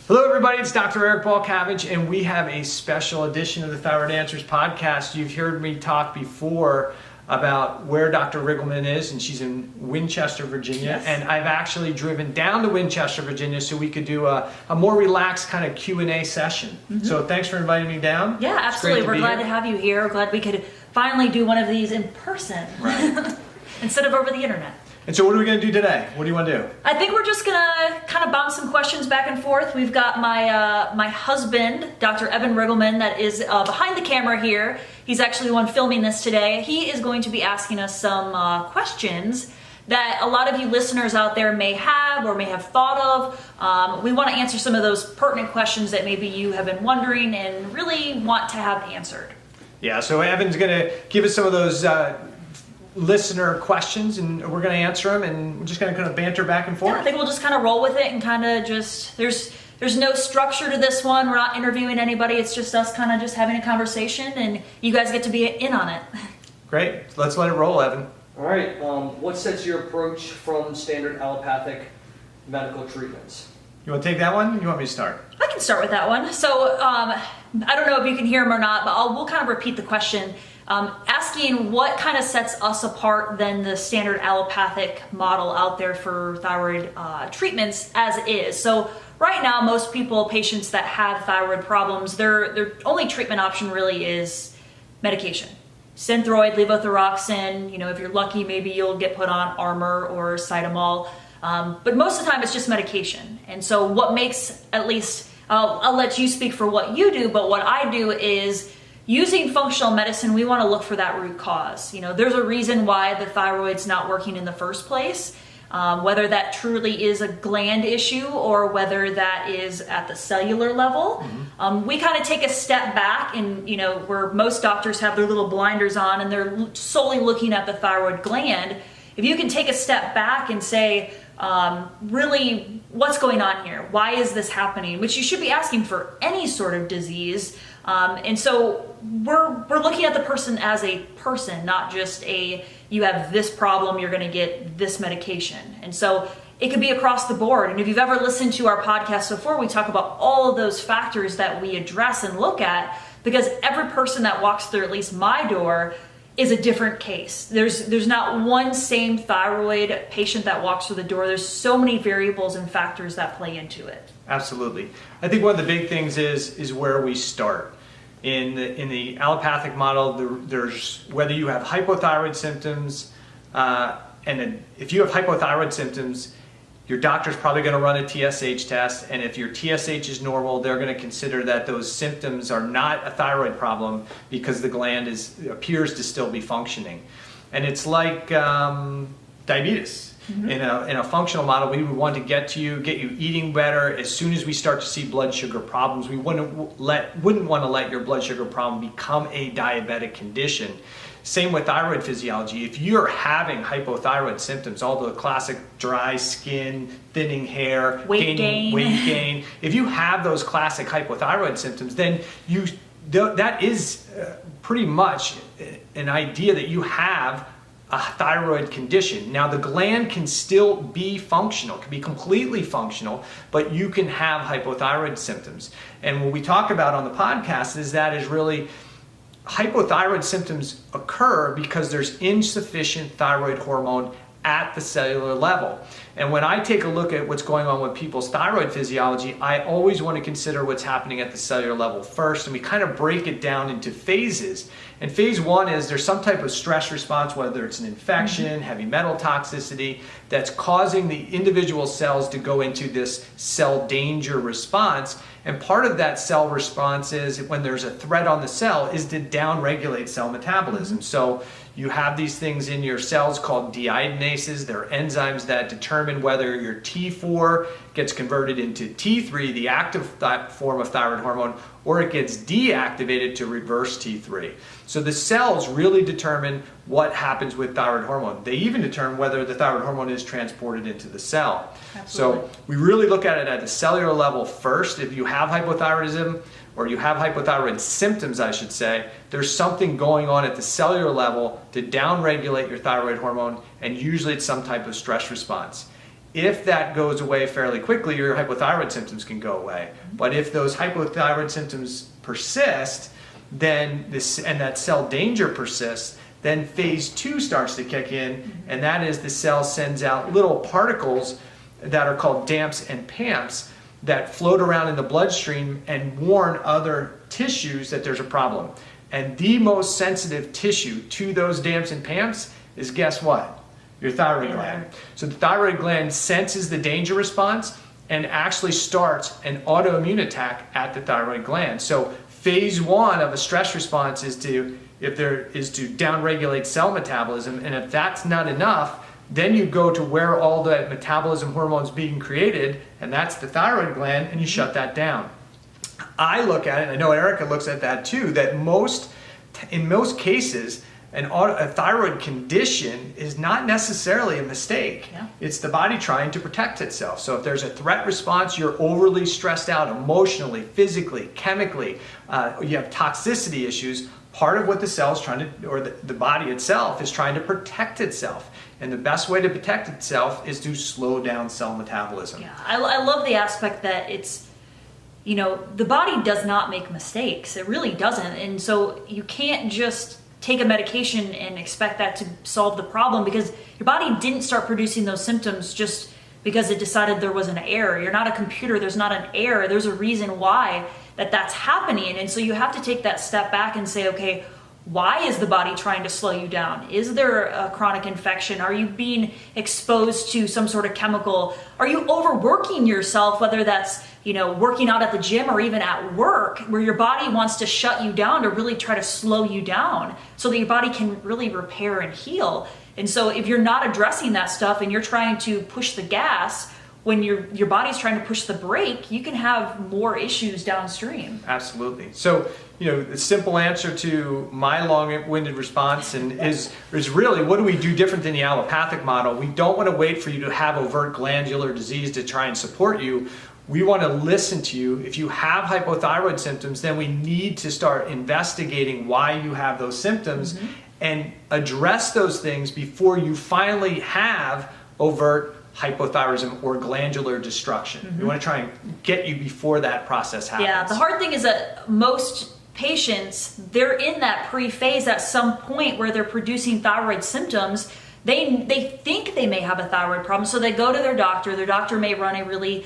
Hello everybody, it's Dr. Eric Balkavage, and we have a special edition of the Thyroid Answers podcast. You've heard me talk before about where Dr. Riggleman is, and she's in Winchester, Virginia. Yes. And I've actually driven down to Winchester, Virginia, so we could do a more relaxed kind of Q&A session. Mm-hmm. So thanks for inviting me down. Yeah, absolutely. We're glad to have you here. We're glad we could finally do one of these in person, Right. instead of over the internet. And so what are we going to do today? What do you want to do? I think we're just gonna kind of bounce some questions back and forth. We've got my husband, Dr. Evan Riggleman, that is behind the camera here. He's actually the one filming this today. He is going to be asking us some questions that a lot of you listeners out there may have or may have thought of. We want to answer some of those pertinent questions that maybe you have been wondering and really want to have answered. Yeah, so Evan's going to give us some of those listener questions, and we're going to answer them, and we're just going to kind of banter back and forth. Yeah, I think we'll just kind of roll with it and kind of just, there's no structure to this one. We're not interviewing anybody. It's just us kind of just having a conversation, and you guys get to be in on it. Great. Let's let it roll, Evan. All right. What sets your approach from standard allopathic medical treatments? You want to take that one? You want me to start? I can start with that one. So I don't know if you can hear him or not, but we'll kind of repeat the question. Asking what kind of sets us apart than the standard allopathic model out there for thyroid treatments as is. So right now, most patients that have thyroid problems, their only treatment option really is medication. Synthroid, levothyroxine, if you're lucky, maybe you'll get put on Armour or Cytomol. But most of the time it's just medication. And so what makes, at least, I'll let you speak for what you do, but what I do is using functional medicine, we want to look for that root cause. There's a reason why the thyroid's not working in the first place, whether that truly is a gland issue or whether that is at the cellular level. Mm-hmm. We kind of take a step back and, where most doctors have their little blinders on and they're solely looking at the thyroid gland. If you can take a step back and say, really, what's going on here? Why is this happening? Which you should be asking for any sort of disease. And so we're looking at the person as a person, not just you have this problem, you're going to get this medication. And so it could be across the board. And if you've ever listened to our podcast before, we talk about all of those factors that we address and look at, because every person that walks through at least my door is a different case. There's not one same thyroid patient that walks through the door. There's so many variables and factors that play into it. Absolutely. I think one of the big things is where we start. In the allopathic model, there's whether you have hypothyroid symptoms, and if you have hypothyroid symptoms, your doctor's probably going to run a TSH test, and if your TSH is normal, they're going to consider that those symptoms are not a thyroid problem because the gland appears to still be functioning. And it's like diabetes. Mm-hmm. In a functional model, we would want to get you eating better. As soon as we start to see blood sugar problems, we wouldn't want to let your blood sugar problem become a diabetic condition. Same with thyroid physiology. If you're having hypothyroid symptoms, all the classic dry skin, thinning hair, weight gain, if you have those classic hypothyroid symptoms, then that is pretty much an idea that you have a thyroid condition. Now the gland can still be functional, can be completely functional, but you can have hypothyroid symptoms. And what we talk about on the podcast is really hypothyroid symptoms occur because there's insufficient thyroid hormone at the cellular level. And when I take a look at what's going on with people's thyroid physiology, I always want to consider what's happening at the cellular level first, and we kind of break it down into phases. And phase one is there's some type of stress response, whether it's an infection, heavy metal toxicity, that's causing the individual cells to go into this cell danger response. And part of that cell response is when there's a threat on the cell is to downregulate cell metabolism. Mm-hmm. So you have these things in your cells called deiodinases. They're enzymes that determine whether your T4 gets converted into T3, the active form of thyroid hormone, or it gets deactivated to reverse T3. So the cells really determine what happens with thyroid hormone. They even determine whether the thyroid hormone is transported into the cell. Absolutely. So we really look at it at the cellular level first. If you have hypothyroidism, or you have hypothyroid symptoms, I should say, there's something going on at the cellular level to downregulate your thyroid hormone, and usually it's some type of stress response. if that goes away fairly quickly, your hypothyroid symptoms can go away. But if those hypothyroid symptoms persist, then and that cell danger persists, then phase 2 starts to kick in, and that is the cell sends out little particles that are called DAMPs and PAMPs that float around in the bloodstream and warn other tissues that there's a problem. And the most sensitive tissue to those DAMPs and PAMPs is, guess what? Your thyroid gland. So the thyroid gland senses the danger response and actually starts an autoimmune attack at the thyroid gland. So phase 1 of a stress response is to downregulate cell metabolism, and if that's not enough, then you go to where all the metabolism hormones being created, and that's the thyroid gland, and you shut that down. I look at it, and I know Erica looks at that too, that in most cases, a thyroid condition is not necessarily a mistake. Yeah. It's the body trying to protect itself. So if there's a threat response, you're overly stressed out emotionally, physically, chemically, you have toxicity issues, part of what the cell is trying to, or the body itself is trying to protect itself. And the best way to protect itself is to slow down cell metabolism. Yeah, I love the aspect that it's, the body does not make mistakes. It really doesn't. And so you can't just take a medication and expect that to solve the problem, because your body didn't start producing those symptoms just because it decided there was an error. You're not a computer. There's not an error. There's a reason why that's happening. And so you have to take that step back and say, okay, why is the body trying to slow you down? Is there a chronic infection? Are you being exposed to some sort of chemical? Are you overworking yourself, whether that's, working out at the gym or even at work, where your body wants to shut you down to really try to slow you down so that your body can really repair and heal? And so if you're not addressing that stuff and you're trying to push the gas when your body's trying to push the brake, you can have more issues downstream. Absolutely. So, the simple answer to my long-winded response is really, what do we do different than the allopathic model? We don't want to wait for you to have overt glandular disease to try and support you. We want to listen to you. If you have hypothyroid symptoms, then we need to start investigating why you have those symptoms and address those things before you finally have overt hypothyroidism or glandular destruction. We want to try and get you before that process happens. Yeah, the hard thing is that most patients, they're in that pre-phase at some point where they're producing thyroid symptoms. They think they may have a thyroid problem, so they go to their doctor. Their doctor may run a really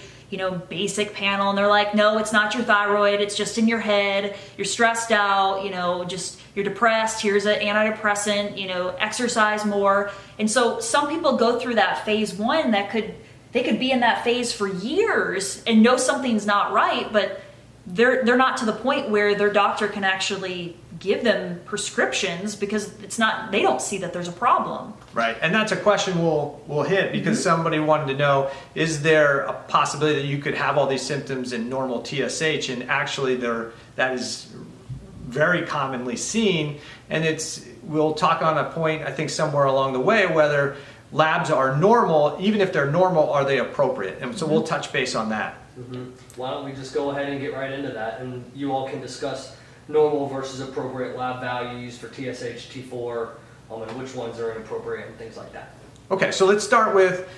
basic panel, and they're like, no, it's not your thyroid, it's just in your head, you're stressed out, you're depressed, here's an antidepressant, exercise more. And so some people go through that phase 1 they could be in that phase for years and know something's not right, but they're not to the point where their doctor can actually give them prescriptions because they don't see that there's a problem. Right, and that's a question we'll hit, because somebody wanted to know, is there a possibility that you could have all these symptoms in normal TSH? And actually that is very commonly seen, and we'll talk on a point, I think, somewhere along the way, whether labs are normal. Even if they're normal, are they appropriate? And so we'll touch base on that. Why don't we just go ahead and get right into that, and you all can discuss normal versus appropriate lab values for TSH, T4, and which ones are inappropriate and things like that. Okay, so let's start with,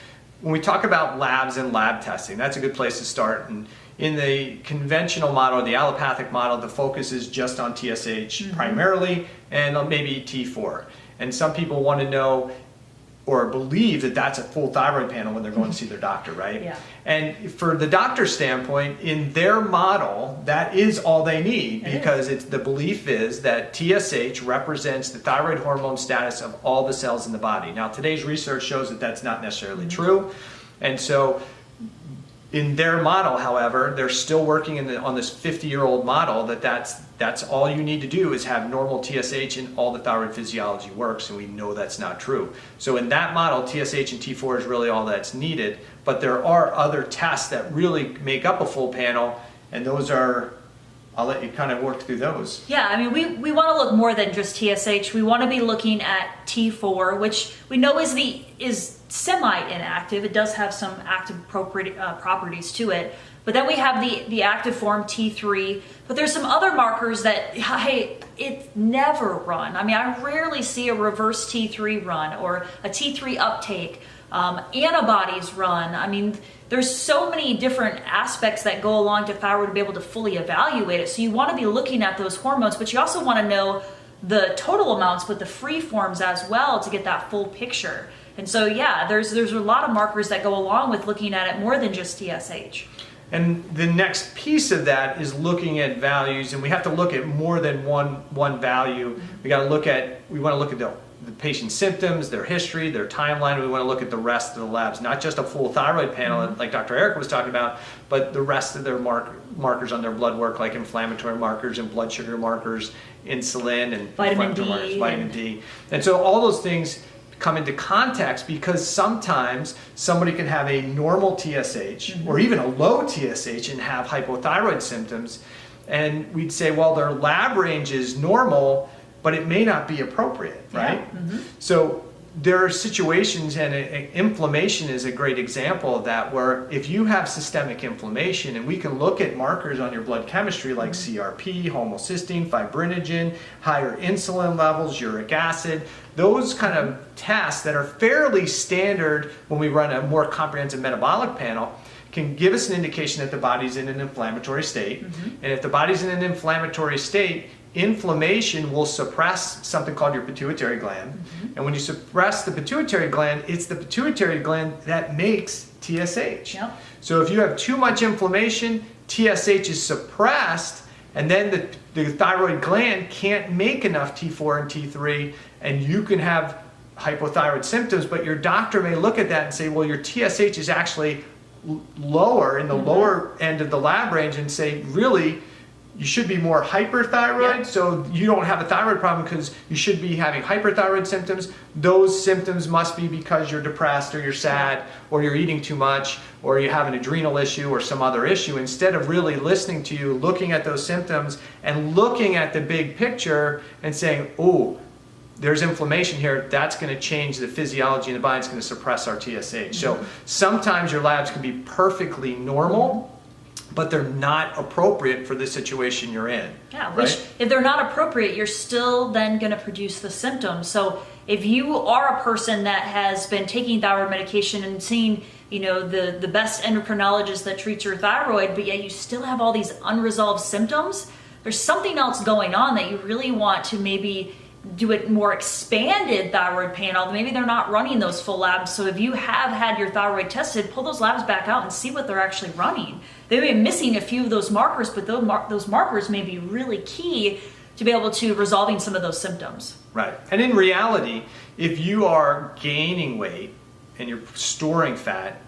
when we talk about labs and lab testing, that's a good place to start. And in the conventional model, the allopathic model, the focus is just on TSH primarily, and maybe T4. And some people want to know or believe that that's a full thyroid panel when they're going to see their doctor, right? Yeah. And for the doctor's standpoint, in their model, that is all they need, because the belief is that TSH represents the thyroid hormone status of all the cells in the body. Now, today's research shows that that's not necessarily true. And so in their model, however, they're still working on this 50-year-old model that's all you need to do is have normal TSH and all the thyroid physiology works, and we know that's not true. So in that model, TSH and T4 is really all that's needed, but there are other tests that really make up a full panel, and those are, I'll let you kind of work through those. Yeah, I mean, we want to look more than just TSH. We want to be looking at T4, which we know is semi-inactive. It does have some active properties to it. But then we have the active form T3. But there's some other markers that, it's never run. I mean, I rarely see a reverse T3 run or a T3 uptake. antibodies run. I mean, there's so many different aspects that go along to thyroid to be able to fully evaluate it. So you want to be looking at those hormones, but you also want to know the total amounts, but the free forms as well to get that full picture. And so, yeah, there's a lot of markers that go along with looking at it more than just TSH. And the next piece of that is looking at values, and we have to look at more than one value. We want to look at the patient's symptoms, their history, their timeline. We want to look at the rest of the labs, not just a full thyroid panel like Dr. Eric was talking about, but the rest of their markers on their blood work, like inflammatory markers and blood sugar markers, insulin and vitamin D, markers, vitamin D. And so all those things come into context because sometimes somebody can have a normal TSH or even a low TSH and have hypothyroid symptoms. And we'd say, well, their lab range is normal, but it may not be appropriate, right? Yeah. So there are situations, and inflammation is a great example of that, where if you have systemic inflammation, and we can look at markers on your blood chemistry like CRP, homocysteine, fibrinogen, higher insulin levels, uric acid, those kind of tests that are fairly standard when we run a more comprehensive metabolic panel can give us an indication that the body's in an inflammatory state. And if the body's in an inflammatory state, inflammation will suppress something called your pituitary gland. And when you suppress the pituitary gland, it's the pituitary gland that makes TSH. Yep. So if you have too much inflammation, TSH is suppressed, and then the thyroid gland can't make enough T4 and T3, and you can have hypothyroid symptoms, but your doctor may look at that and say, well, your TSH is actually lower, in the lower end of the lab range, and say, really, you should be more hyperthyroid, so you don't have a thyroid problem because you should be having hyperthyroid symptoms. Those symptoms must be because you're depressed or you're sad or you're eating too much or you have an adrenal issue or some other issue. Instead of really listening to you, looking at those symptoms and looking at the big picture and saying, oh, there's inflammation here, that's going to change the physiology in the body, it's going to suppress our TSH. So sometimes your labs can be perfectly normal, but they're not appropriate for the situation you're in. Yeah, which if they're not appropriate, you're still then going to produce the symptoms. So if you are a person that has been taking thyroid medication and seeing, the best endocrinologist that treats your thyroid, but yet you still have all these unresolved symptoms, there's something else going on that you really want to maybe do a more expanded thyroid panel. Maybe they're not running those full labs. So if you have had your thyroid tested, pull those labs back out and see what they're actually running. They may be missing a few of those markers, but those markers may be really key to be able to resolving some of those symptoms. Right. And in reality, if you are gaining weight and you're storing fat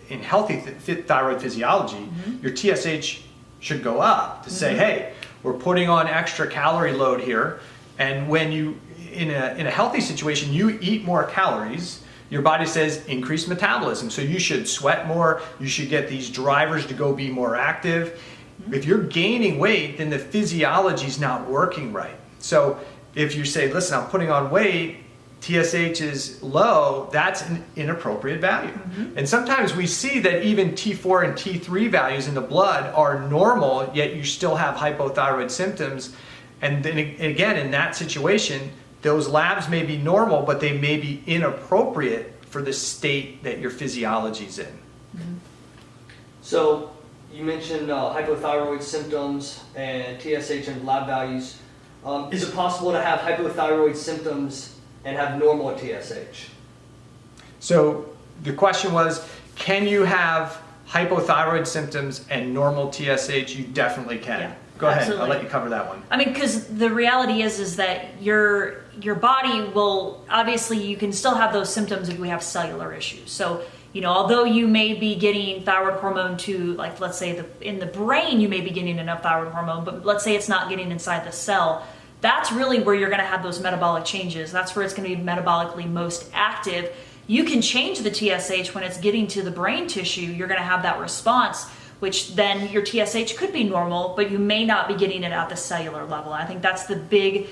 in healthy thyroid physiology, your TSH should go up to say, hey, we're putting on extra calorie load here. And when you, in a healthy situation, you eat more calories, your body says increase metabolism. So you should sweat more, you should get these drivers to go be more active. If you're gaining weight, then the physiology is not working right. So if you say, listen, I'm putting on weight, TSH is low, that's an inappropriate value. And sometimes we see that even T4 and T3 values in the blood are normal, yet you still have hypothyroid symptoms. And then again, in that situation, those labs may be normal, but they may be inappropriate for the state that your physiology's in. So you mentioned hypothyroid symptoms and TSH and lab values. Is it possible to have hypothyroid symptoms and have normal TSH? So the question was, can you have hypothyroid symptoms and normal TSH? You definitely can. Yeah. Go ahead, Absolutely. I'll let you cover that one. I mean, because the reality is that your body will, obviously you can still have those symptoms if we have cellular issues. So, although you may be getting thyroid hormone to, like, let's say in the brain you may be getting enough thyroid hormone, but let's say it's not getting inside the cell, that's really where you're going to have those metabolic changes. That's where it's going to be metabolically most active. You can change the TSH when it's getting to the brain tissue. You're going to have that response, which then your TSH could be normal, but you may not be getting it at the cellular level. I think that's the big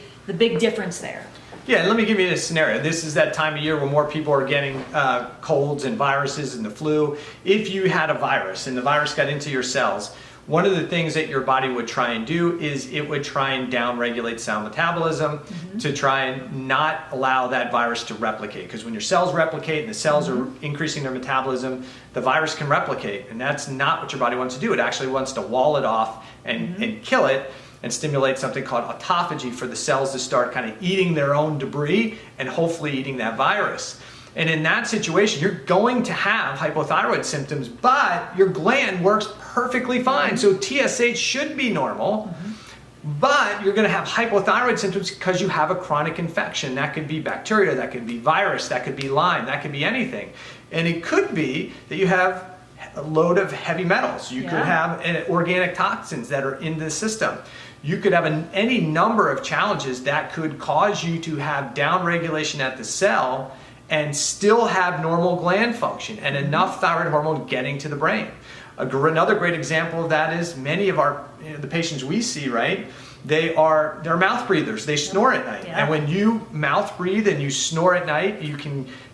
difference there. Yeah, let me give you a scenario. This is that time of year where more people are getting colds and viruses and the flu. If you had a virus and the virus got into your cells, one of the things that your body would try and do is it would try and downregulate cell metabolism to try and not allow that virus to replicate. Because when your cells replicate and the cells are increasing their metabolism, the virus can replicate. And that's not what your body wants to do. It actually wants to wall it off and kill it and stimulate something called autophagy for the cells to start kind of eating their own debris and hopefully eating that virus. And in that situation, you're going to have hypothyroid symptoms, but your gland works perfectly fine. So TSH should be normal, but you're going to have hypothyroid symptoms because you have a chronic infection. That could be bacteria, that could be virus, that could be Lyme, that could be anything. And it could be that you have a load of heavy metals. You could have organic toxins that are in the system. You could have any number of challenges that could cause you to have downregulation at the cell and still have normal gland function and enough thyroid hormone getting to the brain. Another great example of that is many of our the patients we see, right? They're mouth breathers. They snore at night, and when you mouth breathe and you snore at night,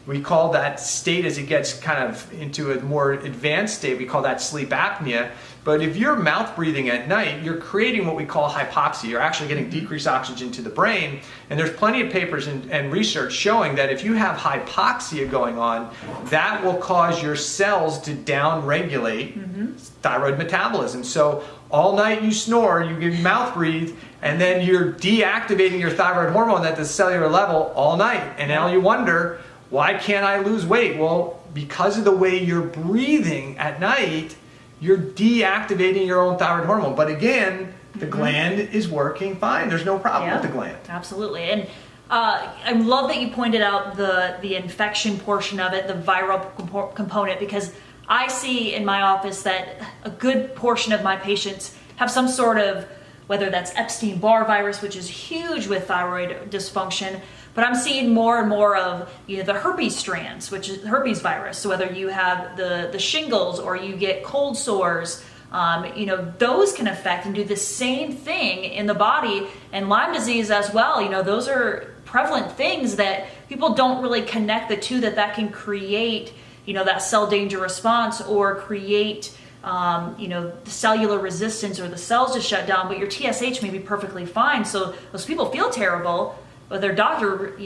we call that state, as it gets kind of into a more advanced state, we call that sleep apnea. But if you're mouth breathing at night, you're creating what we call hypoxia. You're actually getting decreased oxygen to the brain. And there's plenty of papers and research showing that if you have hypoxia going on, that will cause your cells to downregulate thyroid metabolism. So all night you snore, you mouth breathe, and then you're deactivating your thyroid hormone at the cellular level all night. And now you wonder, why can't I lose weight? Well, because of the way you're breathing at night, you're deactivating your own thyroid hormone. But again, the gland is working fine. There's no problem with the gland. Absolutely. And I love that you pointed out the infection portion of it, the viral component, because I see in my office that a good portion of my patients have some sort of, whether that's Epstein-Barr virus, which is huge with thyroid dysfunction, but I'm seeing more and more of the herpes strands, which is herpes virus. So whether you have the shingles or you get cold sores, those can affect and do the same thing in the body. And Lyme disease as well, those are prevalent things that people don't really connect the two, that can create, that cell danger response or create cellular resistance, or the cells just shut down, but your TSH may be perfectly fine. So those people feel terrible, but their doctor,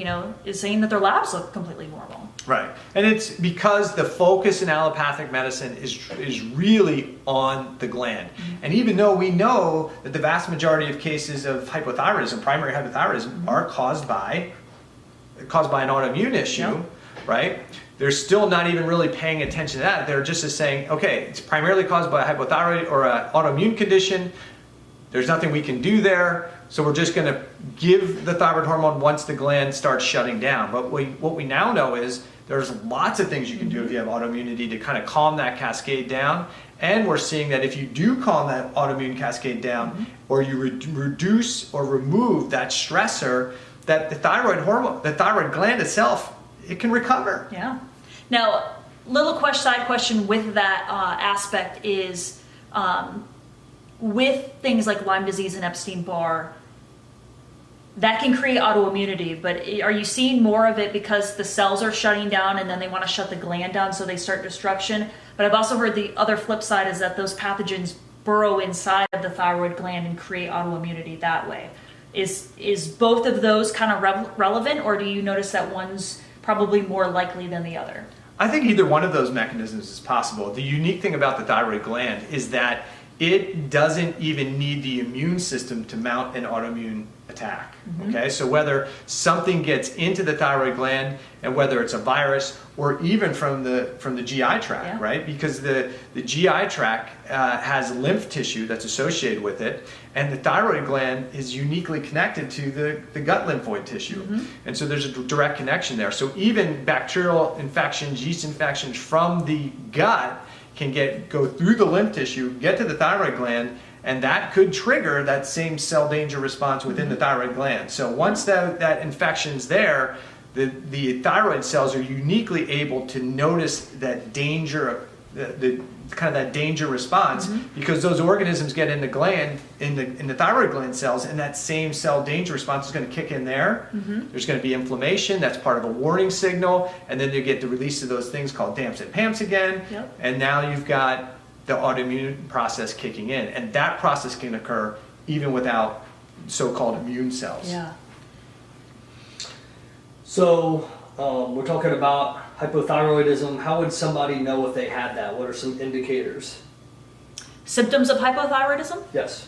is saying that their labs look completely normal. Right. And it's because the focus in allopathic medicine is really on the gland. And even though we know that the vast majority of cases of hypothyroidism, primary hypothyroidism, are caused by an autoimmune issue, right? They're still not even really paying attention to that. They're just saying, okay, it's primarily caused by a hypothyroid or an autoimmune condition. There's nothing we can do there. So we're just going to give the thyroid hormone once the gland starts shutting down. But what we now know is there's lots of things you can do if you have autoimmunity to kind of calm that cascade down. And we're seeing that if you do calm that autoimmune cascade down, or you reduce or remove that stressor, that the thyroid hormone, the thyroid gland itself, it can recover. Yeah. Now, side question with that aspect is, with things like Lyme disease and Epstein-Barr, that can create autoimmunity, but are you seeing more of it because the cells are shutting down and then they want to shut the gland down so they start destruction? But I've also heard the other flip side is that those pathogens burrow inside of the thyroid gland and create autoimmunity that way. Is both of those kind of relevant, or do you notice that one's probably more likely than the other? I think either one of those mechanisms is possible. The unique thing about the thyroid gland is that it doesn't even need the immune system to mount an autoimmune attack. Okay, so whether something gets into the thyroid gland, and whether it's a virus or even from the GI tract, right? Because the GI tract has lymph tissue that's associated with it, and the thyroid gland is uniquely connected to the gut lymphoid tissue. And so there's a direct connection there. So even bacterial infections, yeast infections from the gut can go through the lymph tissue, get to the thyroid gland, and that could trigger that same cell danger response within the thyroid gland. So once that infection's there, the thyroid cells are uniquely able to notice that danger, the kind of that danger response, because those organisms get in the gland, in the thyroid gland cells, and that same cell danger response is going to kick in there. There's going to be inflammation. That's part of a warning signal, and then you get the release of those things called DAMPs and PAMPs again. And now you've got the autoimmune process kicking in. And that process can occur even without so-called immune cells. Yeah. So we're talking about hypothyroidism. How would somebody know if they had that? What are some indicators? Symptoms of hypothyroidism? Yes.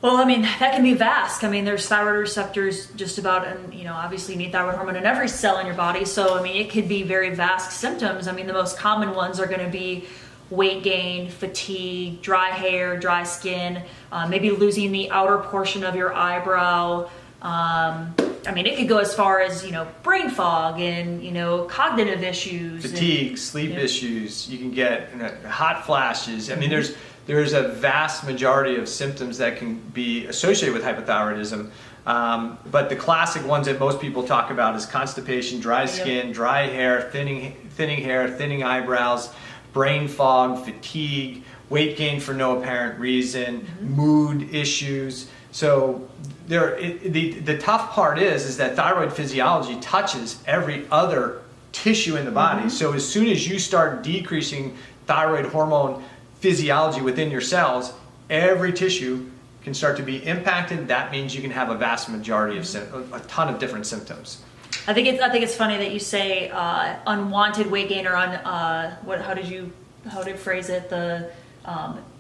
Well, I mean, that can be vast. I mean, there's thyroid receptors just about, and obviously you need thyroid hormone in every cell in your body. So, I mean, it could be very vast symptoms. I mean, the most common ones are going to be weight gain, fatigue, dry hair, dry skin, maybe losing the outer portion of your eyebrow. I mean, it could go as far as, brain fog and, cognitive issues. Fatigue, sleep issues, you can get hot flashes. I mean, there's a vast majority of symptoms that can be associated with hypothyroidism. But the classic ones that most people talk about is constipation, dry skin, dry hair, thinning hair, thinning eyebrows, brain fog, fatigue, weight gain for no apparent reason, mood issues. So the tough part is that thyroid physiology touches every other tissue in the body. So as soon as you start decreasing thyroid hormone physiology within your cells, every tissue can start to be impacted. That means you can have a vast majority of a ton of different symptoms. I think it's funny that you say unwanted weight gain or how did you phrase it? The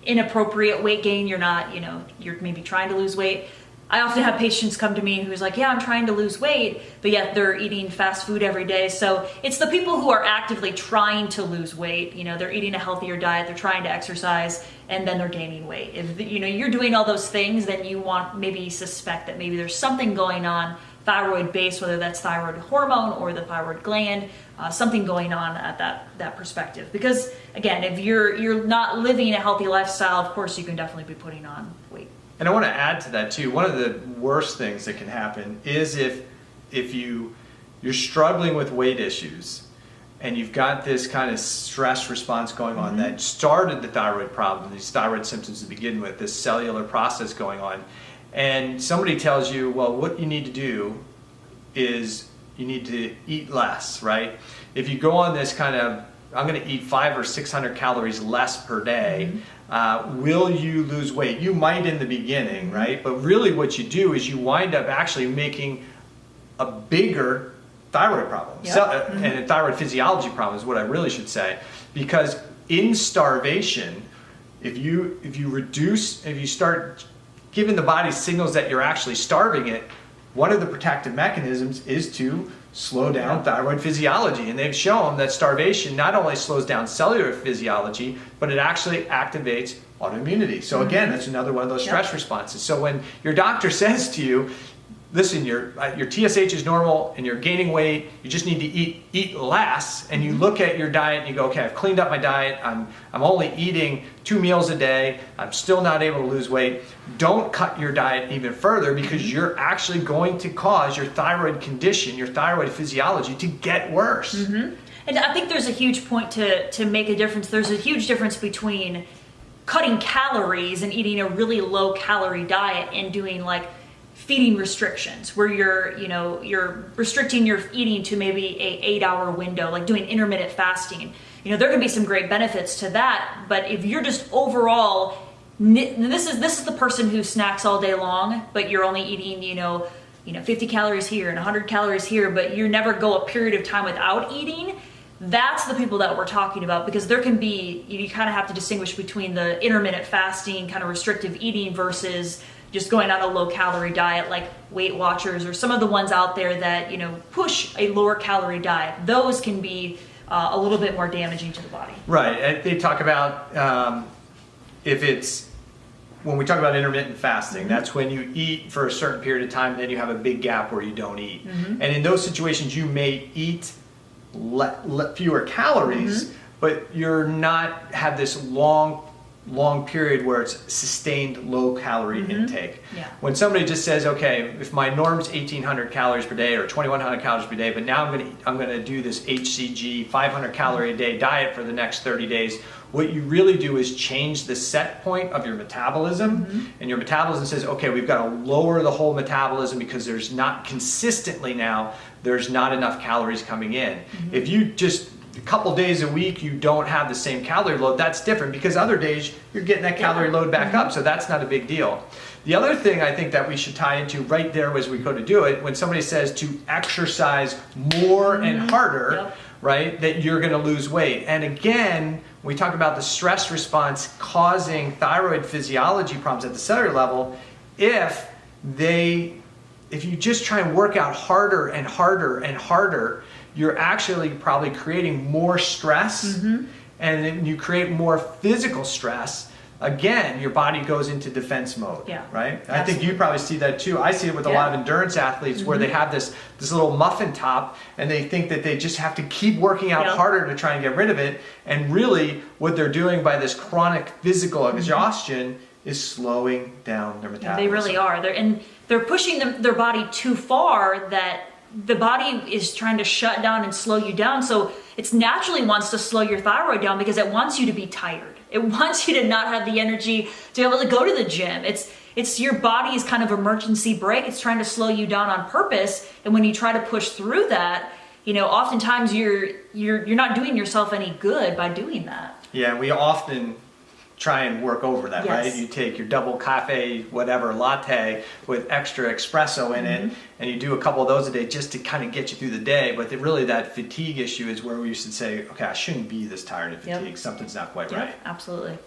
inappropriate weight gain. You're not, you're maybe trying to lose weight. I often have patients come to me who's like, yeah, I'm trying to lose weight, but yet they're eating fast food every day. So it's the people who are actively trying to lose weight. They're eating a healthier diet, they're trying to exercise, and then they're gaining weight. If you're doing all those things, then you want maybe suspect that maybe there's something going on thyroid based, whether that's thyroid hormone or the thyroid gland, something going on at that perspective. Because again, if you're not living a healthy lifestyle, of course you can definitely be putting on weight. And I want to add to that too. One of the worst things that can happen is if you're struggling with weight issues and you've got this kind of stress response going on that started the thyroid problem, these thyroid symptoms to begin with, this cellular process going on, and somebody tells you, well, what you need to do is you need to eat less, right? If you go on this kind of, I'm going to eat 500 or 600 calories less per day, will you lose weight? You might in the beginning, right? But really what you do is you wind up actually making a bigger thyroid problem. And a thyroid physiology problem is what I really should say. Because in starvation, if you start giving the body signals that you're actually starving it, one of the protective mechanisms is to slow down thyroid physiology. And they've shown that starvation not only slows down cellular physiology, but it actually activates autoimmunity. So again, that's another one of those stress responses. So when your doctor says to you, listen, your TSH is normal and you're gaining weight, you just need to eat less, and you look at your diet and you go, okay, I've cleaned up my diet, I'm only eating 2 meals a day, I'm still not able to lose weight. Don't cut your diet even further, because you're actually going to cause your thyroid condition, your thyroid physiology to get worse. And I think there's a huge point to make a difference. There's a huge difference between cutting calories and eating a really low calorie diet and doing like feeding restrictions, where you're restricting your eating to maybe a 8-hour window, like doing intermittent fasting. There can be some great benefits to that, but if you're just overall, this is the person who snacks all day long, but you're only eating 50 calories here and 100 calories here, but you never go a period of time without eating. That's the people that we're talking about, because there can be, you kind of have to distinguish between the intermittent fasting kind of restrictive eating versus just going on a low calorie diet like Weight Watchers or some of the ones out there that push a lower calorie diet. Those can be a little bit more damaging to the body. Right. They talk about when we talk about intermittent fasting, that's when you eat for a certain period of time, then you have a big gap where you don't eat. And in those situations, you may eat fewer calories, but you're not have this long period where it's sustained low calorie intake. When somebody just says, okay, if my norm's 1,800 calories per day or 2,100 calories per day, but now I'm going to do this HCG 500 calorie a day diet for the next 30 days, what you really do is change the set point of your metabolism, and your metabolism says, okay, we've got to lower the whole metabolism because there's not consistently now, there's not enough calories coming in. If you just a couple days a week you don't have the same calorie load, that's different, because other days you're getting that calorie load back up, so that's not a big deal. The other thing I think that we should tie into right there as we go to do it, when somebody says to exercise more and harder, right, that you're going to lose weight. And again, we talk about the stress response causing thyroid physiology problems at the cellular level. If you just try and work out harder and harder and harder, you're actually probably creating more stress, and then you create more physical stress. Again, your body goes into defense mode, right? Absolutely. I think you probably see that too. I see it with a lot of endurance athletes where they have this little muffin top, and they think that they just have to keep working out harder to try and get rid of it. And really, what they're doing by this chronic physical exhaustion is slowing down their metabolism. They really are. They're pushing their body too far, that the body is trying to shut down and slow you down. So it naturally wants to slow your thyroid down because it wants you to be tired. It wants you to not have the energy to be able to go to the gym. It's your body's kind of emergency brake. It's trying to slow you down on purpose. And when you try to push through that, oftentimes you're not doing yourself any good by doing that. Yeah, we often try and work over that, right? You take your double cafe, whatever, latte with extra espresso in it, and you do a couple of those a day just to kind of get you through the day. But really that fatigue issue is where we should say, okay, I shouldn't be this tired of fatigue. Something's not quite right. Absolutely.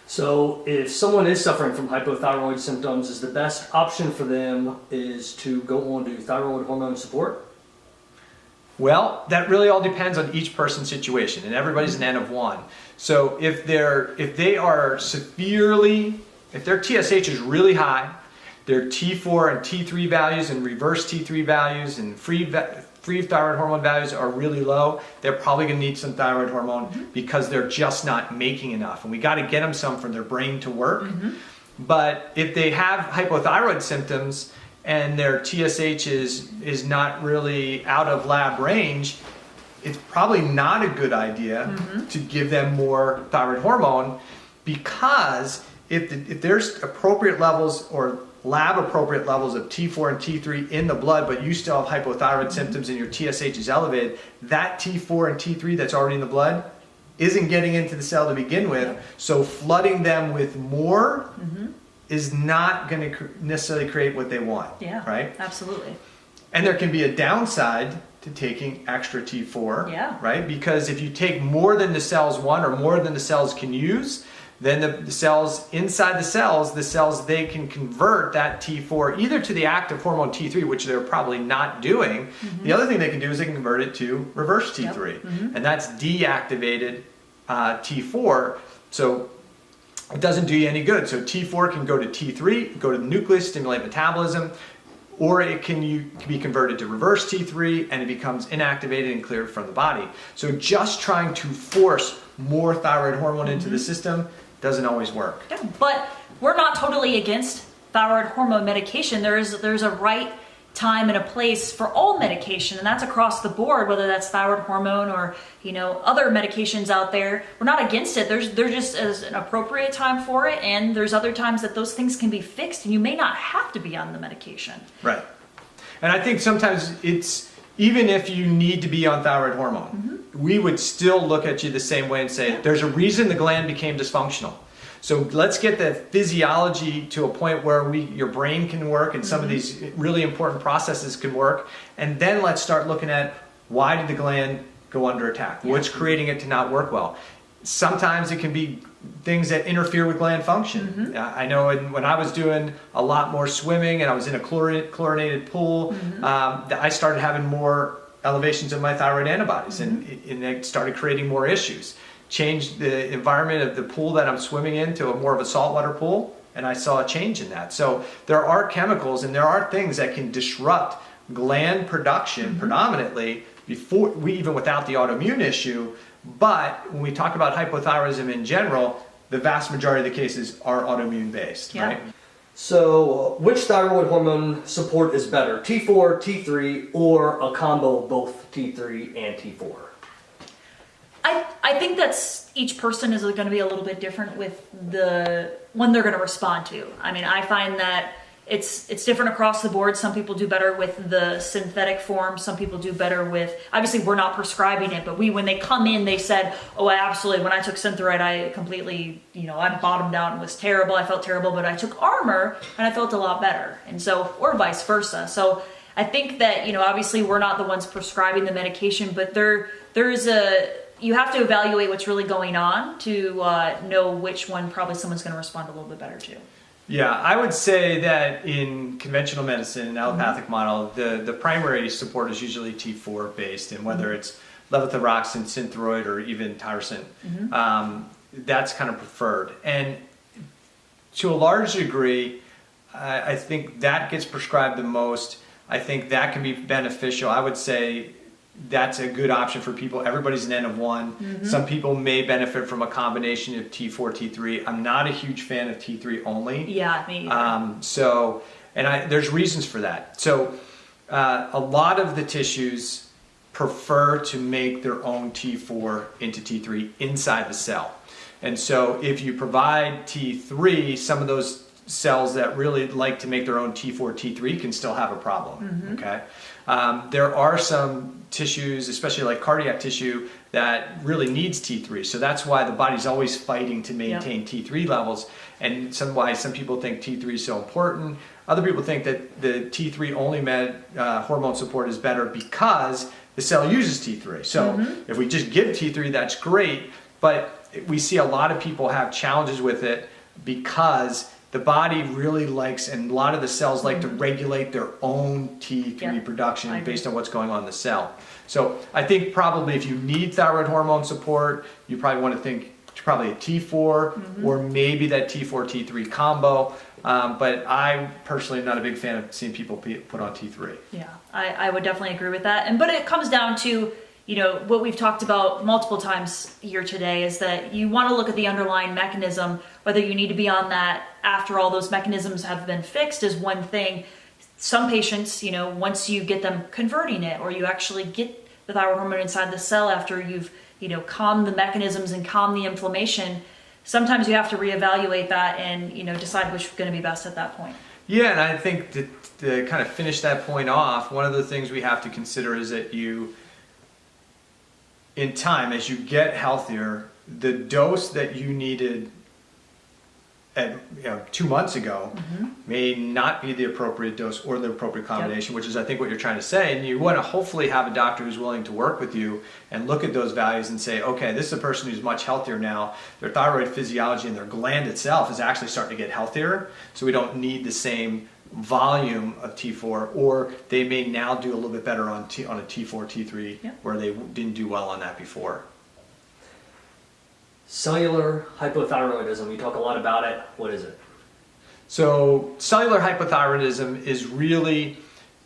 So if someone is suffering from hypothyroid symptoms, is the best option for them is to go on to thyroid hormone support? Well, that really all depends on each person's situation, and everybody's an N of one. So if their TSH is really high, their T4 and T3 values and reverse T3 values and free thyroid hormone values are really low, they're probably going to need some thyroid hormone because they're just not making enough. And we got to get them some for their brain to work. But if they have hypothyroid symptoms and their TSH is not really out of lab range, it's probably not a good idea to give them more thyroid hormone, because if there's appropriate levels or lab appropriate levels of T4 and T3 in the blood, but you still have hypothyroid symptoms and your TSH is elevated, that T4 and T3 that's already in the blood isn't getting into the cell to begin with. So flooding them with more is not going to necessarily create what they want. Right? Absolutely. And there can be a downside to taking extra T4, right? Because if you take more than the cells want or more than the cells can use, then the cells inside the cells, they can convert that T4 either to the active hormone T3, which they're probably not doing. The other thing they can do is they can convert it to reverse T3, and that's deactivated T4. So it doesn't do you any good. So T4 can go to T3, go to the nucleus, stimulate metabolism, or it can be converted to reverse T3 and it becomes inactivated and cleared from the body. So just trying to force more thyroid hormone into the system doesn't always work. But we're not totally against thyroid hormone medication. There's a right time and a place for all medication, and that's across the board, whether that's thyroid hormone or other medications out there. We're not against it. There's just as an appropriate time for it, and there's other times that those things can be fixed and you may not have to be on the medication. Right. And I think sometimes it's, even if you need to be on thyroid hormone, we would still look at you the same way and say, there's a reason the gland became dysfunctional. So let's get the physiology to a point where your brain can work and some of these really important processes can work. And then let's start looking at, why did the gland go under attack? What's creating it to not work well? Sometimes it can be things that interfere with gland function. I know when I was doing a lot more swimming and I was in a chlorinated pool, I started having more elevations of my thyroid antibodies, and it started creating more issues. Changed the environment of the pool that I'm swimming in to more of a saltwater pool, and I saw a change in that. So there are chemicals and there are things that can disrupt gland production predominantly even without the autoimmune issue. But when we talk about hypothyroidism in general, the vast majority of the cases are autoimmune based, right? So which thyroid hormone support is better, T4, T3, or a combo of both T3 and T4? I think that's, each person is going to be a little bit different with the one they're going to respond to. I mean, I find that it's different across the board. Some people do better with the synthetic form. Some people do better with, obviously we're not prescribing it, but when they come in, they said, oh, absolutely, when I took Thyroid, I completely, I bottomed out and was terrible. I felt terrible, but I took Armor and I felt a lot better. And so, or vice versa. So I think that, obviously we're not the ones prescribing the medication, but you have to evaluate what's really going on to know which one probably someone's going to respond a little bit better to. Yeah, I would say that in conventional medicine, an allopathic model, the primary support is usually T4 based, and whether it's levothyroxine, Synthroid, or even tyrosine, that's kind of preferred. And to a large degree, I think that gets prescribed the most. I think that can be beneficial. I would say that's a good option for people. Everybody's an N of one. Some people may benefit from a combination of T4, T3. I'm not a huge fan of T3 only. Yeah, me either. There's reasons for that. So a lot of the tissues prefer to make their own T4 into T3 inside the cell. And so if you provide T3, some of those cells that really like to make their own T4, T3 can still have a problem, okay? There are some tissues, especially like cardiac tissue, that really needs T3. So that's why the body's always fighting to maintain T3 levels. And why some people think T3 is so important. Other people think that the T3 only hormone support is better because the cell uses T3. So if we just give T3, that's great. But we see a lot of people have challenges with it because the body really likes, and a lot of the cells like to regulate their own T3 production based on what's going on in the cell. So I think probably if you need thyroid hormone support, you probably want to think probably a T4 or maybe that T4, T3 combo. But I personally am not a big fan of seeing people put on T3. Yeah, I would definitely agree with that. But it comes down to, what we've talked about multiple times here today is that you want to look at the underlying mechanism, whether you need to be on that after all those mechanisms have been fixed is one thing. Some patients, once you get them converting it, or you actually get the thyroid hormone inside the cell after you've, calmed the mechanisms and calmed the inflammation, sometimes you have to reevaluate that and, decide which is going to be best at that point. Yeah, and I think to kind of finish that point off, one of the things we have to consider is that in time, as you get healthier, the dose that you needed 2 months ago may not be the appropriate dose or the appropriate combination, which is I think what you're trying to say. And you want to hopefully have a doctor who's willing to work with you and look at those values and say, okay, this is a person who's much healthier now. Their thyroid physiology and their gland itself is actually starting to get healthier, so we don't need the same volume of T4, or they may now do a little bit better on a T4, T3 where they didn't do well on that before. Cellular hypothyroidism, you talk a lot about it. What is it? So cellular hypothyroidism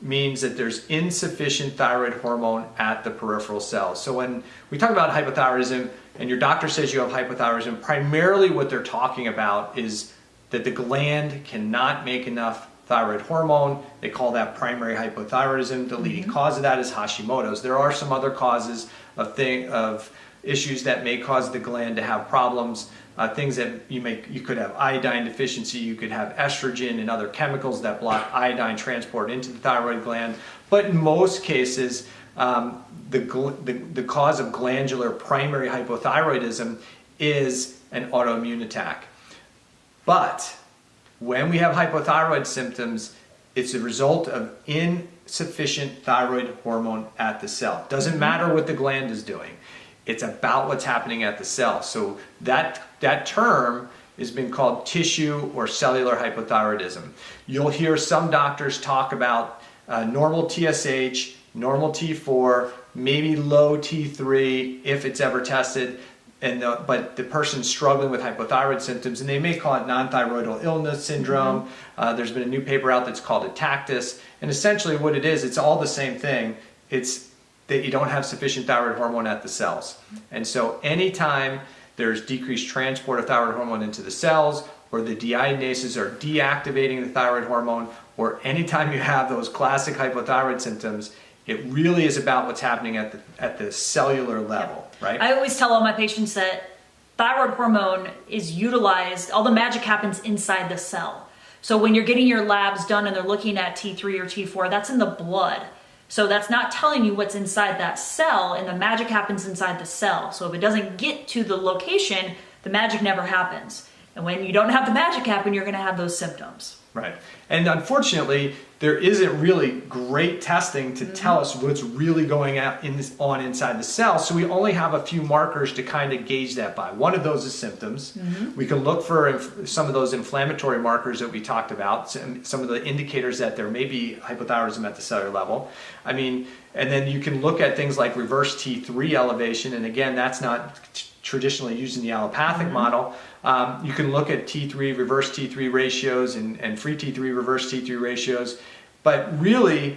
means that there's insufficient thyroid hormone at the peripheral cells. So when we talk about hypothyroidism and your doctor says you have hypothyroidism, primarily what they're talking about is that the gland cannot make enough thyroid hormone. They call that primary hypothyroidism. The leading cause of that is Hashimoto's. There are some other causes of issues that may cause the gland to have problems. Things that you could have iodine deficiency, you could have estrogen and other chemicals that block iodine transport into the thyroid gland. But in most cases, the cause of glandular primary hypothyroidism is an autoimmune attack. But when we have hypothyroid symptoms, it's a result of insufficient thyroid hormone at the cell. Doesn't matter what the gland is doing. It's about what's happening at the cell. So that term has been called tissue or cellular hypothyroidism. You'll hear some doctors talk about normal TSH, normal T4, maybe low T3 if it's ever tested. But the person's struggling with hypothyroid symptoms, and they may call it non-thyroidal illness syndrome. There's been a new paper out that's called Atactus. And essentially what it is, it's all the same thing. It's that you don't have sufficient thyroid hormone at the cells. And so anytime there's decreased transport of thyroid hormone into the cells, or the deiodinases are deactivating the thyroid hormone, or anytime you have those classic hypothyroid symptoms, it really is about what's happening at the cellular level, right? I always tell all my patients that thyroid hormone is utilized, all the magic happens inside the cell. So when you're getting your labs done and they're looking at T3 or T4, that's in the blood. So that's not telling you what's inside that cell, and the magic happens inside the cell. So if it doesn't get to the location, the magic never happens. And when you don't have the magic happen, you're going to have those symptoms. Right. And unfortunately, there isn't really great testing to tell us what's really going on inside the cell. So we only have a few markers to kind of gauge that by. One of those is symptoms. We can look for some of those inflammatory markers that we talked about, some of the indicators that there may be hypothyroidism at the cellular level. I mean, and then you can look at things like reverse T3 elevation. And again, that's not traditionally used in the allopathic model. You can look at T3, reverse T3 ratios and free T3, reverse T3 ratios. But really,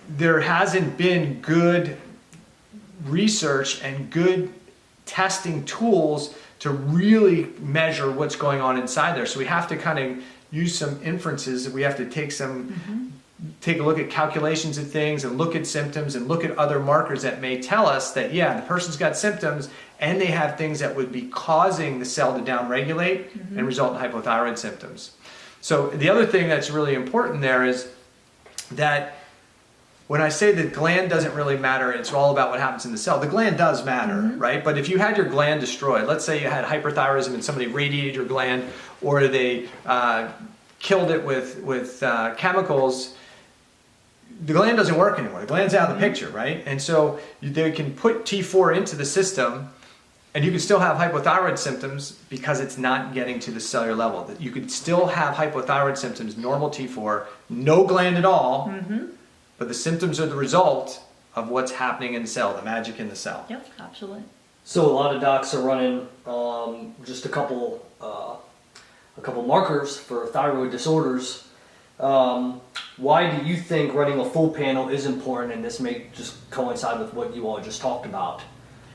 there hasn't been good research and good testing tools to really measure what's going on inside there. So we have to kind of use some inferences. We have to take a look at calculations of things and look at symptoms and look at other markers that may tell us that, yeah, the person's got symptoms and they have things that would be causing the cell to downregulate and result in hypothyroid symptoms. So the other thing that's really important there is that when I say the gland doesn't really matter, it's all about what happens in the cell. The gland does matter, right? But if you had your gland destroyed, let's say you had hyperthyroidism and somebody radiated your gland, or they killed it with chemicals, the gland doesn't work anymore. The gland's out of the picture, right? And so they can put T4 into the system, and you can still have hypothyroid symptoms because it's not getting to the cellular level. You could still have hypothyroid symptoms, normal T4, no gland at all, but the symptoms are the result of what's happening in the cell, the magic in the cell. Yep, absolutely. So a lot of docs are running just a couple markers for thyroid disorders. Why do you think running a full panel is important? And this may just coincide with what you all just talked about.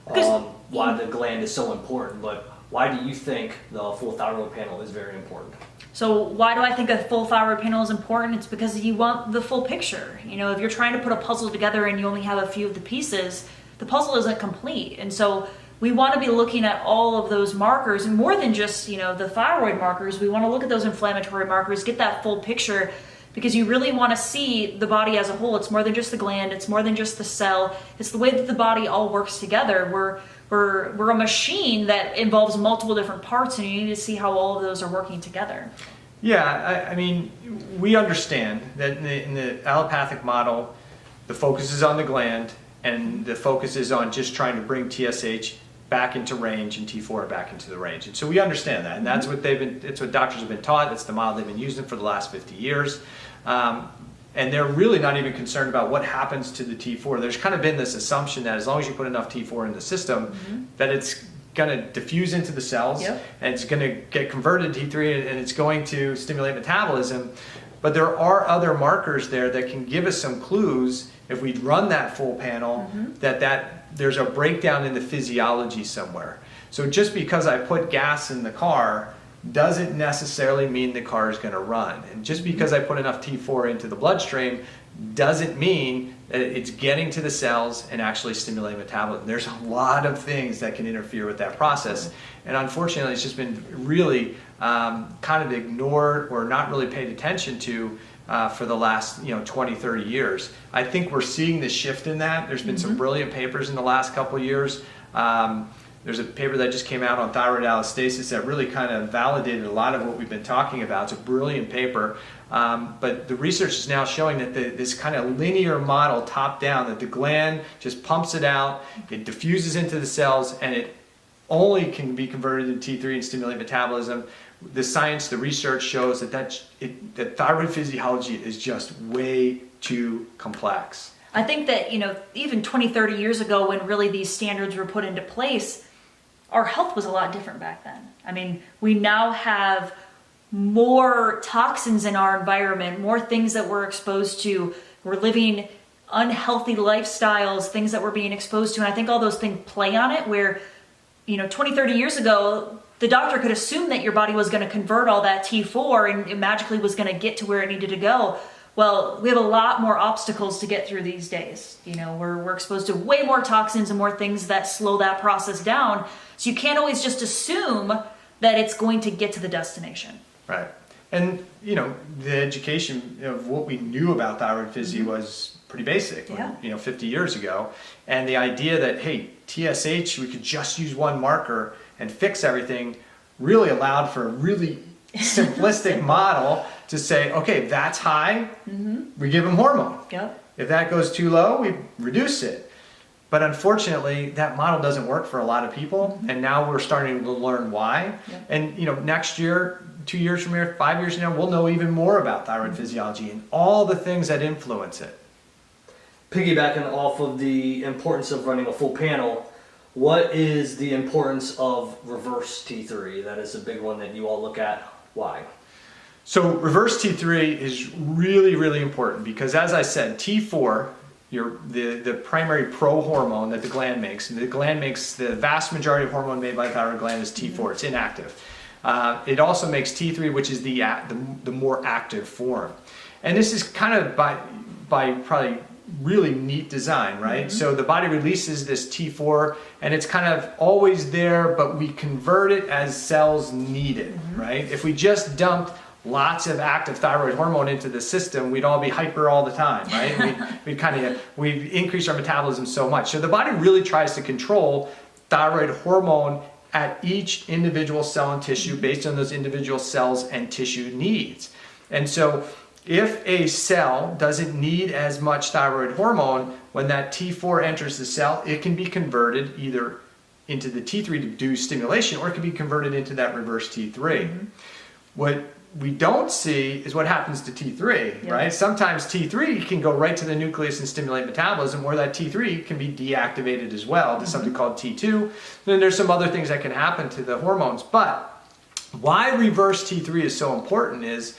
Why the gland is so important, but why do you think the full thyroid panel is very important? So why do I think a full thyroid panel is important? It's because you want the full picture. You know, if you're trying to put a puzzle together and you only have a few of the pieces, the puzzle isn't complete. And so we want to be looking at all of those markers, and more than just, you know, the thyroid markers. We want to look at those inflammatory markers, get that full picture, because you really want to see the body as a whole. It's more than just the gland. It's more than just the cell. It's the way that the body all works together. We're a machine that involves multiple different parts, and you need to see how all of those are working together. Yeah, I mean, we understand that in the allopathic model, the focus is on the gland, and the focus is on just trying to bring TSH back into range and T4 back into the range. And so we understand that, and that's what it's what doctors have been taught. It's the model they've been using for the last 50 years. And they're really not even concerned about what happens to the T4. There's kind of been this assumption that as long as you put enough T4 in the system, that it's going to diffuse into the cells, and it's going to get converted to T3, and it's going to stimulate metabolism. But there are other markers there that can give us some clues if we run that full panel that there's a breakdown in the physiology somewhere. So just because I put gas in the car doesn't necessarily mean the car is going to run. And just because I put enough T4 into the bloodstream doesn't mean that it's getting to the cells and actually stimulating metabolism. There's a lot of things that can interfere with that process. And unfortunately, it's just been really kind of ignored or not really paid attention to for the last 20, 30 years. I think we're seeing the shift in that. There's been some brilliant papers in the last couple of years. There's a paper that just came out on thyroid allostasis that really kind of validated a lot of what we've been talking about. It's a brilliant paper. But the research is now showing that this kind of linear model, top down, that the gland just pumps it out, it diffuses into the cells, and it only can be converted into T3 and stimulate metabolism. The science, the research shows that thyroid physiology is just way too complex. I think that, even 20, 30 years ago when really these standards were put into place, our health was a lot different back then. I mean, we now have more toxins in our environment, more things that we're exposed to. We're living unhealthy lifestyles, things that we're being exposed to. And I think all those things play on it where, 20, 30 years ago, the doctor could assume that your body was going to convert all that T4 and it magically was going to get to where it needed to go. Well, we have a lot more obstacles to get through these days. We're exposed to way more toxins and more things that slow that process down. So you can't always just assume that it's going to get to the destination. Right. And, you know, the education of what we knew about thyroid physio was pretty basic, Yeah. you know, 50 years ago. And the idea that, hey, TSH, we could just use one marker and fix everything really allowed for a really simplistic model to say, okay, that's high, we give them hormone. Yep. If that goes too low, we reduce it. But unfortunately, that model doesn't work for a lot of people, and now we're starting to learn why. Yeah. And you know, next year, 2 years from here, 5 years from now, we'll know even more about thyroid physiology and all the things that influence it. Piggybacking off of the importance of running a full panel, what is the importance of reverse T3? That is a big one that you all look at. Why? So reverse T3 is really, really important because, as I said, T4, the primary pro-hormone that the gland makes, and the gland makes the vast majority of hormone made by the thyroid gland is T4. It's inactive. It also makes T3, which is the more active form. And this is kind of by probably really neat design, right? So the body releases this T4 and it's kind of always there, but we convert it as cells need it, right? If we just dumped lots of active thyroid hormone into the system, we'd all be hyper all the time, right? we'd increase our metabolism so much. So the body really tries to control thyroid hormone at each individual cell and tissue based on those individual cells and tissue needs. And so if a cell doesn't need as much thyroid hormone, when that T4 enters the cell, it can be converted either into the T3 to do stimulation, or it can be converted into that reverse T3. What we don't see is what happens to T3, right? Sometimes T3 can go right to the nucleus and stimulate metabolism, or that T3 can be deactivated as well to something called T2. Then there's some other things that can happen to the hormones. But why reverse T3 is so important is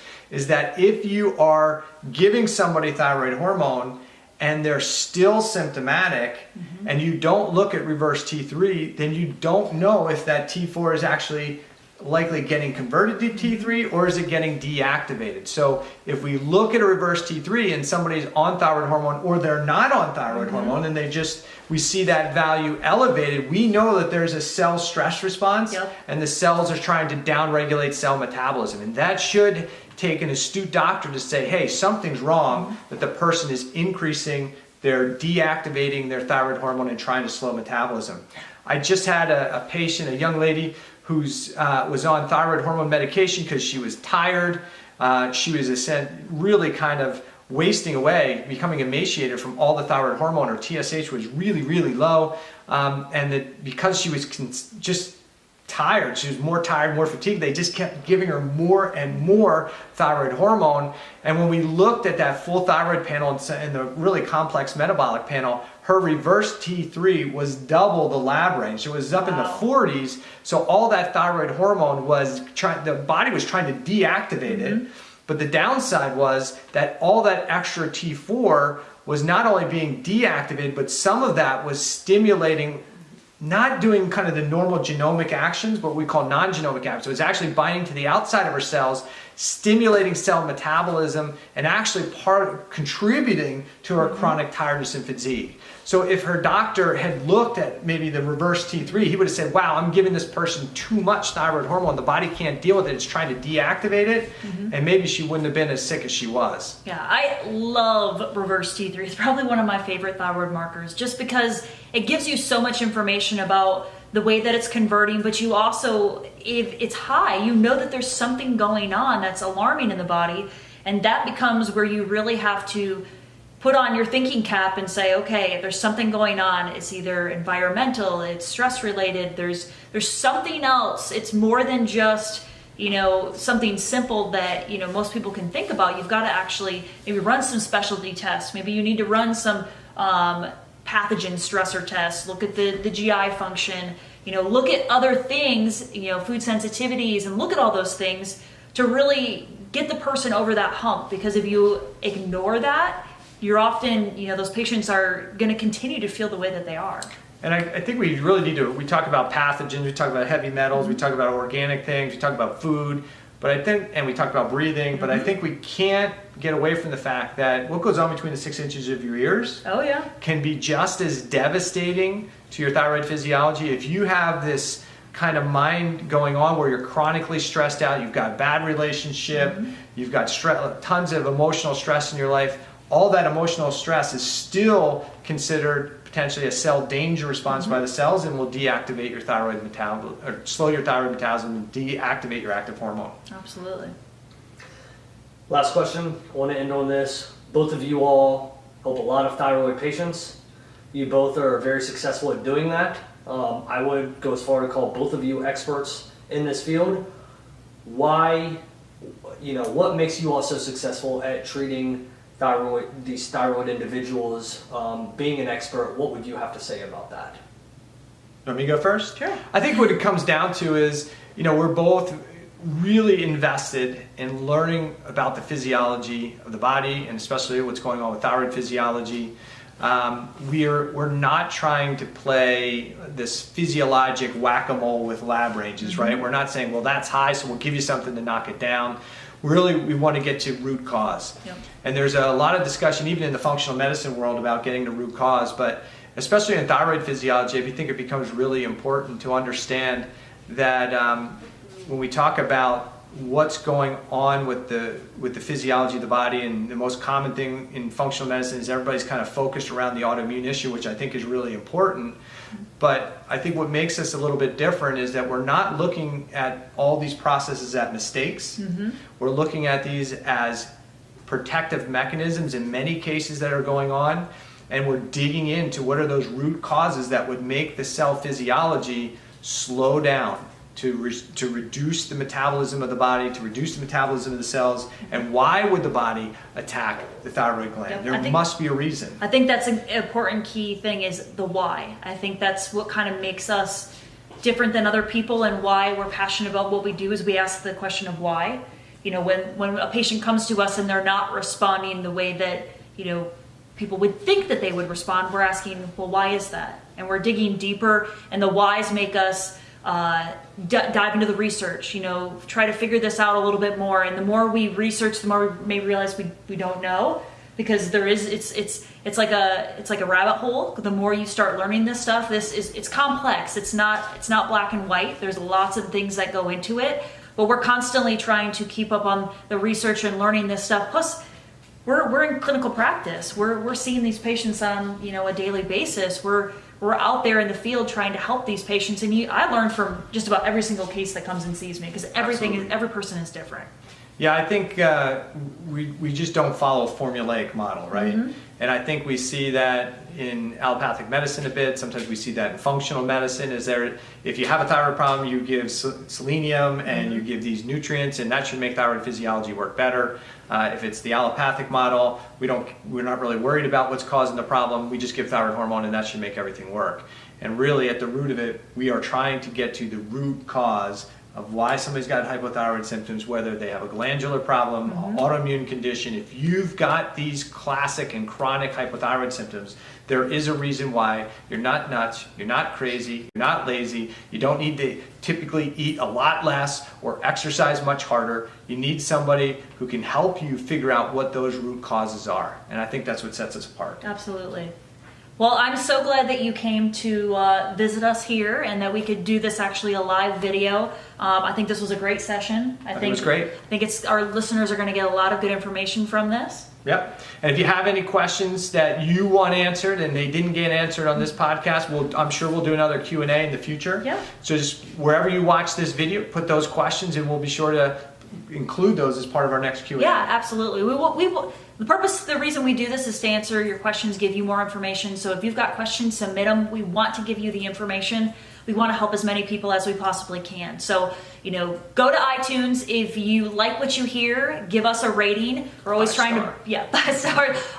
that if you are giving somebody thyroid hormone and they're still symptomatic and you don't look at reverse T3, then you don't know if that T4 is actually likely getting converted to T3 or is it getting deactivated. So if we look at a reverse T3 and somebody's on thyroid hormone or they're not on thyroid hormone and we see that value elevated, we know that there's a cell stress response and the cells are trying to downregulate cell metabolism. And that should take an astute doctor to say, hey, something's wrong, that the person is increasing, they're deactivating their thyroid hormone and trying to slow metabolism. I just had a patient, a young lady, who's was on thyroid hormone medication because she was tired. She was really kind of wasting away, becoming emaciated from all the thyroid hormone. Her TSH was really, really low. And because she was just tired, she was more tired, more fatigued, they just kept giving her more and more thyroid hormone. And when we looked at that full thyroid panel and the really complex metabolic panel, her reverse T3 was double the lab range. It was up in the 40s. So all that thyroid hormone the body was trying to deactivate it. But the downside was that all that extra T4 was not only being deactivated, but some of that was stimulating, not doing kind of the normal genomic actions, but what we call non-genomic actions. So it's actually binding to the outside of our cells, stimulating cell metabolism, and actually contributing to her chronic tiredness and fatigue. So if her doctor had looked at maybe the reverse T3, he would have said, wow, I'm giving this person too much thyroid hormone. The body can't deal with it. It's trying to deactivate it. And maybe she wouldn't have been as sick as she was. Yeah, I love reverse T3. It's probably one of my favorite thyroid markers just because it gives you so much information about the way that it's converting, but you also, if it's high, you know that there's something going on that's alarming in the body, and that becomes where you really have to put on your thinking cap and say, okay, if there's something going on, it's either environmental, it's stress related, there's something else. It's more than just, something simple that, most people can think about. You've got to actually maybe run some specialty tests. Maybe you need to run some pathogen stressor tests, look at the GI function, look at other things, food sensitivities, and look at all those things to really get the person over that hump. Because if you ignore that, you're often, those patients are going to continue to feel the way that they are. And I think we really need to, we talk about pathogens, we talk about heavy metals, we talk about organic things, we talk about food, and we talk about breathing, but I think we can't get away from the fact that what goes on between the 6 inches of your ears can be just as devastating to your thyroid physiology. If you have this kind of mind going on where you're chronically stressed out, you've got a bad relationship, you've got tons of emotional stress in your life, all that emotional stress is still considered potentially a cell danger response by the cells and will deactivate your thyroid metabolism, or slow your thyroid metabolism and deactivate your active hormone. Absolutely. Last question. I want to end on this. Both of you all help a lot of thyroid patients. You both are very successful at doing that. I would go as far to call both of you experts in this field. Why, what makes you all so successful at treating these thyroid individuals? Being an expert, what would you have to say about that? Want me to go first? Sure. I think what it comes down to is, we're both really invested in learning about the physiology of the body, and especially what's going on with thyroid physiology. We're not trying to play this physiologic whack-a-mole with lab ranges, right? We're not saying, well, that's high, so we'll give you something to knock it down. Really, we want to get to root cause. Yep. And there's a lot of discussion, even in the functional medicine world, about getting to root cause, but especially in thyroid physiology, I think it becomes really important to understand that when we talk about what's going on with the physiology of the body, and the most common thing in functional medicine is everybody's kind of focused around the autoimmune issue, which I think is really important. But I think what makes us a little bit different is that we're not looking at all these processes as mistakes. We're looking at these as protective mechanisms in many cases that are going on, and we're digging into what are those root causes that would make the cell physiology slow down, to reduce the metabolism of the body, to reduce the metabolism of the cells, and why would the body attack the thyroid gland? Yep, there must be a reason. I think that's an important key thing, is the why. I think that's what kind of makes us different than other people, and why we're passionate about what we do is we ask the question of why. When a patient comes to us and they're not responding the way that, people would think that they would respond, we're asking, well, why is that? And we're digging deeper, and the whys make us dive into the research, try to figure this out a little bit more. And the more we research, the more we may realize we don't know, because it's like a rabbit hole. The more you start learning this stuff, it's complex. It's not black and white. There's lots of things that go into it, but we're constantly trying to keep up on the research and learning this stuff. Plus, we're in clinical practice. We're seeing these patients on a daily basis. We're out there in the field trying to help these patients, and I learn from just about every single case that comes and sees me, because every person is different. Yeah, I think we just don't follow a formulaic model, right? And I think we see that in allopathic medicine a bit. Sometimes we see that in functional medicine. If you have a thyroid problem, you give selenium and you give these nutrients, and that should make thyroid physiology work better. If it's the allopathic model, we're not really worried about what's causing the problem. We just give thyroid hormone, and that should make everything work. And really, at the root of it, we are trying to get to the root cause of why somebody's got hypothyroid symptoms, whether they have a glandular problem, an autoimmune condition. If you've got these classic and chronic hypothyroid symptoms, there is a reason why. You're not nuts, you're not crazy, you're not lazy, you don't need to typically eat a lot less or exercise much harder. You need somebody who can help you figure out what those root causes are. And I think that's what sets us apart. Absolutely. Well, I'm so glad that you came to visit us here, and that we could do this actually a live video. I think this was a great session. I think it was great. I think our listeners are going to get a lot of good information from this. Yep. And if you have any questions that you want answered and they didn't get answered on this podcast, I'm sure we'll do another Q&A in the future. Yeah. So just wherever you watch this video, put those questions, and we'll be sure to include those as part of our next Q&A. Yeah, absolutely. The reason we do this is to answer your questions, give you more information. So if you've got questions, submit them. We want to give you the information. We want to help as many people as we possibly can. So, go to iTunes. If you like what you hear, give us a rating. We're always trying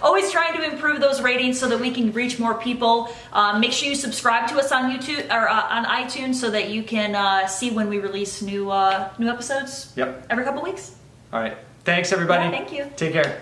always trying to improve those ratings so that we can reach more people. Make sure you subscribe to us on YouTube or on iTunes so that you can see when we release new episodes. Yep. Every couple weeks. All right. Thanks, everybody. Yeah, thank you. Take care.